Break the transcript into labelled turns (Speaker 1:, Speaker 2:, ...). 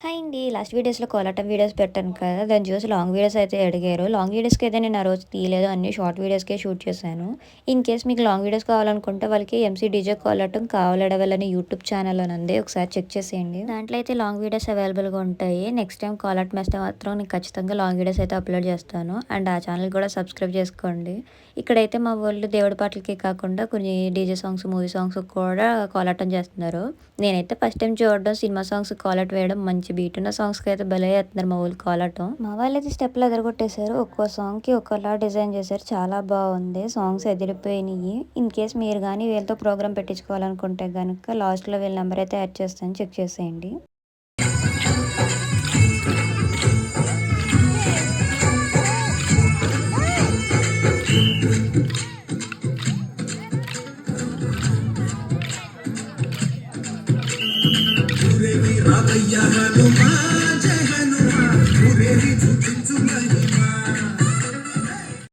Speaker 1: Hi అండి. Last వీడియోస్‌లో కోలాటం videos పెట్టాను కదా! దాన్ని చూసి లాంగ్ వీడియోస్ అయితే అడిగారు. లాంగ్ వీడియోస్‌కి అయితే నేను ఆ రోజు తీయలేదు. అన్నీ షార్ట్ వీడియోస్‌కే షూట్ చేశాను. ఇన్ కేస్ మీకు లాంగ్ వీడియోస్ కావాలనుకుంటే వాళ్ళకి ఎంసీ డీజే కోలాటం కావాలడవల్ అని యూట్యూబ్ ఛానల్ అని ఉంది. ఒకసారి చెక్ చేసేయండి. దాంట్లో అయితే లాంగ్ వీడియోస్ అవైలబుల్‌గా ఉంటాయి. నెక్స్ట్ టైం కోలాటం వేస్తే మాత్రం నేను ఖచ్చితంగా లాంగ్ వీడియోస్ అయితే అప్లోడ్ చేస్తాను. అండ్ ఆ ఛానల్ కూడా సబ్స్క్రైబ్ చేసుకోండి. ఇక్కడైతే మా వోళ్ళు దేవుడి పాటలకి కాకుండా కొన్ని డీజే సాంగ్స్, మూవీ సాంగ్స్ కూడా కోలాటం చేస్తున్నారు. నేనైతే ఫస్ట్ టైం చూడడం సినిమా సాంగ్స్ కోలాటం వేయడం మంచి బీట్ ఉన్న సాంగ్స్‌కి అయితే భలే ఏత్తన్నారు మా వోళ్ళు కోలాటం. మా వాళ్ళైతే స్టెప్పులు అదరగొట్టేశారు. ఒక్కో సాంగ్‌కి ఒక్కోలా డిజైన్ చేశారు. చాలా బావుంది. సాంగ్స్ అదిరిపోయినియి. ఇన్ కేస్ మీరు గానీ వీళ్ళతో ప్రోగ్రామ్ పెట్టించుకోవాలనుకుంటే గనుక లాస్ట్‌లో వీళ్ళ నంబర్ అయితే యాడ్ చేస్తాను. చెక్ చేసేయండి.
Speaker 2: ఊరేగి రామయ్య హనుమా జయ హనుమా ఊరేగి చూపించు మహిమా